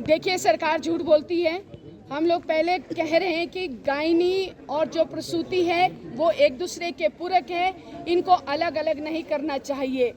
देखिए, सरकार झूठ बोलती है। हम लोग पहले कह रहे हैं कि गायनी और जो प्रसूति है वो एक दूसरे के पूरक है, इनको अलग अलग नहीं करना चाहिए।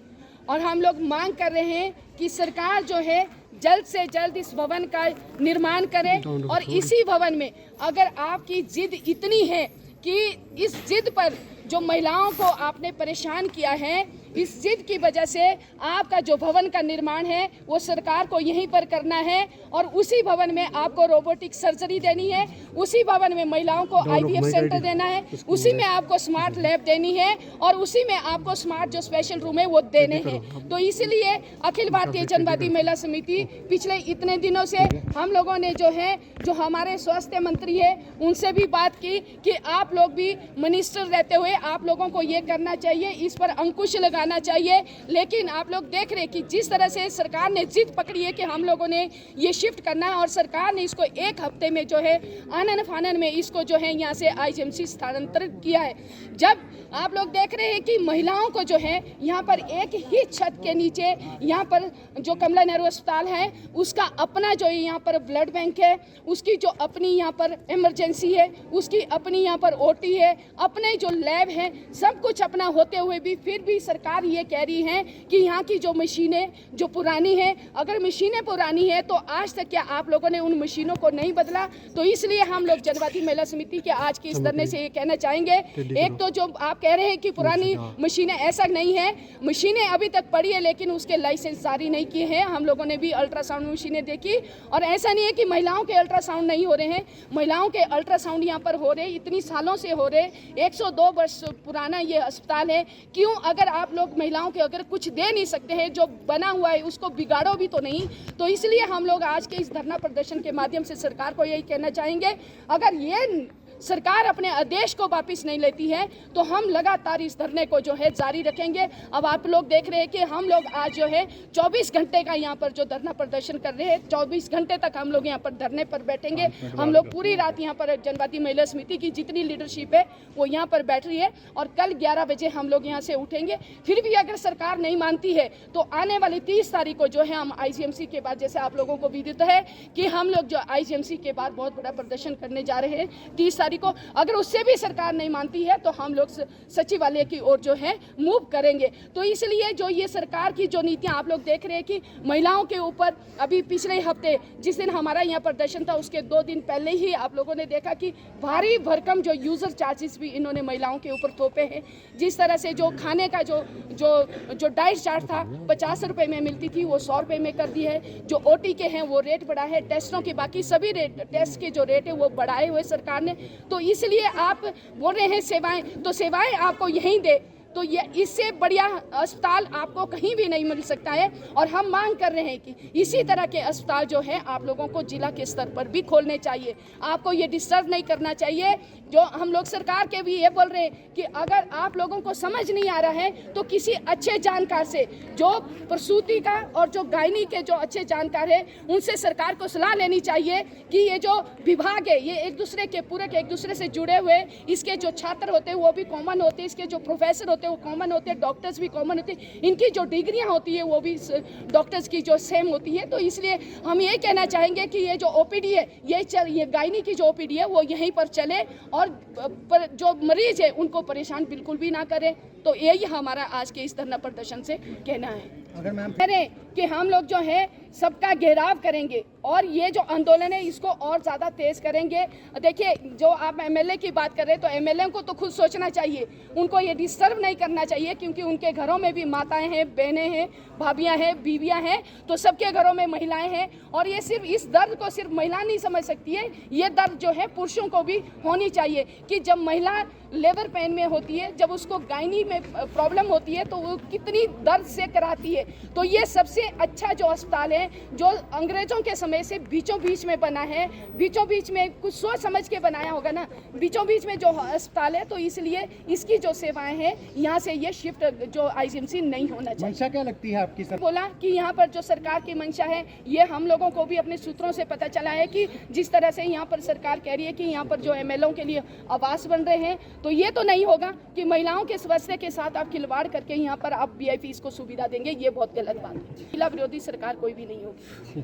और हम लोग मांग कर रहे हैं कि सरकार जो है जल्द से जल्द इस भवन का निर्माण करे। और इसी भवन में अगर आपकी जिद इतनी है कि इस जिद पर जो महिलाओं को आपने परेशान किया है, इस जिद की वजह से आपका जो भवन का निर्माण है वो सरकार को यहीं पर करना है। और उसी भवन में आपको रोबोटिक सर्जरी देनी है, उसी भवन में महिलाओं को IVF सेंटर देना है, उसी में आपको स्मार्ट लैब देनी है और उसी में आपको स्मार्ट जो स्पेशल रूम है वो देने हैं। तो इसीलिए अखिल भारतीय जनवादी महिला समिति पिछले इतने दिनों से हम लोगों ने जो हमारे स्वास्थ्य मंत्री है उनसे भी बात की कि आप लोग भी मिनिस्टर रहते हुए आप लोगों को ये करना चाहिए, इस पर अंकुश लगाना चाहिए। लेकिन आप लोग देख रहे कि जिस तरह से सरकार ने जिद पकड़ी है कि हम लोगों ने ये शिफ्ट करना है और सरकार ने इसको एक हफ्ते में जो है आनन फानन में इसको जो है यहाँ से IGMC स्थानांतरित किया है। जब आप लोग देख रहे हैं कि महिलाओं को जो है यहाँ पर एक ही छत के नीचे यहाँ पर जो कमला नेहरू अस्पताल है उसका अपना जो यहाँ पर ब्लड बैंक है, उसकी जो अपनी यहाँ पर इमरजेंसी है, उसकी अपनी यहाँ पर OT है, अपने जो लैब है, सब कुछ अपना होते हुए भी फिर भी सरकार ये कह रही है कि यहाँ की जो मशीनें जो पुरानी है, अगर मशीनें पुरानी है तो आज तक क्या आप लोगों ने उन मशीनों को नहीं बदला? तो इसलिए हम लोग जनवादी महिला समिति के आज के इस धरने से ये कहना चाहेंगे, एक तो जो आप कह रहे हैं कि पुरानी मशीनें, ऐसा नहीं है। मशीनें अभी तक पड़ी है लेकिन उसके लाइसेंस जारी नहीं किए हैं। हम लोगों ने भी अल्ट्रासाउंड मशीनें देखी और ऐसा नहीं है कि महिलाओं के अल्ट्रासाउंड नहीं हो रहे हैं, महिलाओं के अल्ट्रासाउंड यहाँ पर हो रहे, इतनी सालों से हो रहे। 102 वर्ष पुराना ये अस्पताल है। क्यों, अगर आप लोग महिलाओं के अगर कुछ दे नहीं सकते हैं, जो बना हुआ है उसको बिगाड़ो भी तो नहीं। तो इसलिए हम लोग आज के इस धरना प्रदर्शन के माध्यम से सरकार को यही कहना चाहेंगे, अगर ये सरकार अपने आदेश को वापस नहीं लेती है तो हम लगातार इस धरने को जो है जारी रखेंगे। अब आप लोग देख रहे हैं कि हम लोग आज जो है 24 घंटे का यहाँ पर जो धरना प्रदर्शन कर रहे हैं, 24 घंटे तक हम लोग यहाँ पर धरने पर बैठेंगे। हम लोग पूरी रात यहाँ पर जनवादी महिला समिति की जितनी लीडरशिप है वो यहाँ पर बैठ रही है और कल 11 बजे हम लोग यहाँ से उठेंगे। फिर भी अगर सरकार नहीं मानती है तो आने वाली 30 तारीख को जो है हम IGMC के बाद, जैसे आप लोगों को विदित है कि हम लोग जो IGMC के बाद बहुत बड़ा प्रदर्शन करने जा रहे हैं 30 को। अगर उससे भी सरकार नहीं मानती है तो हम लोग सचिवालय की ओर जो है मूव करेंगे। तो इसलिए जो ये सरकार की जो नीतियां आप लोग देख रहे हैं कि महिलाओं के ऊपर, अभी पिछले हफ्ते जिस दिन हमारा यहाँ प्रदर्शन था उसके 2 दिन पहले ही आप लोगों ने देखा कि भारी भरकम जो यूजर चार्जेस भी इन्होंने महिलाओं के ऊपर थोपे हैं। जिस तरह से जो खाने का जो डाइट चार्ट था 50 रुपये में मिलती थी वो 100 रुपये में कर दी है। जो OT के हैं वो रेट बढ़ा है, टेस्टों के बाकी सभी रेट, टेस्ट के जो रेट है वो बढ़ाए हुए सरकार ने। तो इसलिए आप बोल रहे हैं सेवाएं, तो सेवाएं आपको यहीं दे, तो ये इससे बढ़िया अस्पताल आपको कहीं भी नहीं मिल सकता है। और हम मांग कर रहे हैं कि इसी तरह के अस्पताल जो है आप लोगों को जिला के स्तर पर भी खोलने चाहिए। आपको ये डिस्टर्ब नहीं करना चाहिए। जो हम लोग सरकार के भी ये बोल रहे हैं कि अगर आप लोगों को समझ नहीं आ रहा है तो किसी अच्छे जानकार से, जो प्रसूति का और जो गायनी के जो अच्छे जानकार है उनसे सरकार को सलाह लेनी चाहिए कि ये जो विभाग है ये एक दूसरे के पूरक, एक दूसरे से जुड़े हुए, इसके जो छात्र होते हैं वो भी कॉमन होते हैं, इसके जो प्रोफेसर होते हैं वो कॉमन होते हैं, डॉक्टर्स भी कॉमन होते हैं, इनकी जो डिग्रियां होती है वो भी डॉक्टर्स की जो सेम होती है। तो इसलिए हम ये कहना चाहेंगे कि ये जो OPD है ये गायनी की जो OPD है वो यहीं पर चले और जो मरीज है उनको परेशान बिल्कुल भी ना करें। तो यही हमारा आज के इस धरना प्रदर्शन से कहना है। अगर मैम कह रहे कि हम लोग जो है सबका घेराव करेंगे और ये जो आंदोलन है इसको और ज़्यादा तेज करेंगे। देखिए, जो आप MLA की बात कर रहे हैं तो MLA को तो खुद सोचना चाहिए, उनको ये डिस्टर्ब नहीं करना चाहिए क्योंकि उनके घरों में भी माताएं हैं, बहनें हैं, भाभियां हैं, बीवियां हैं, तो सबके घरों में महिलाएं हैं। और ये सिर्फ इस दर्द को सिर्फ महिला नहीं समझ सकती है, ये दर्द जो है पुरुषों को भी होनी चाहिए कि जब महिला लेबर पेन में होती है, जब उसको गायनी में प्रॉब्लम होती है तो वो कितनी दर्द से कराती है। तो ये सबसे अच्छा जो अस्पताल है जो अंग्रेजों के समय से बीचों बीच में बना है, बीचों बीच में कुछ सोच समझ के बनाया होगा ना, बीचों बीच में जो अस्पताल है, तो इसलिए इसकी जो सेवाएं हैं यहाँ से ये शिफ्ट जो IGMC नहीं होना चाहिए। मंशा क्या लगती है आपकी सर? बोला कि यहाँ पर जो सरकार की मंशा है ये हम लोगों को भी अपने सूत्रों से पता चला है कि जिस तरह से यहाँ पर सरकार कह रही है कि यहाँ पर जो MLA के लिए आवास बन रहे हैं, तो ये तो नहीं होगा कि महिलाओं के स्वास्थ्य के साथ आप खिलवाड़ करके यहाँ पर आप VIPs को सुविधा देंगे, ये बहुत गलत बात है। महिला विरोधी सरकार कोई भी नहीं होगी।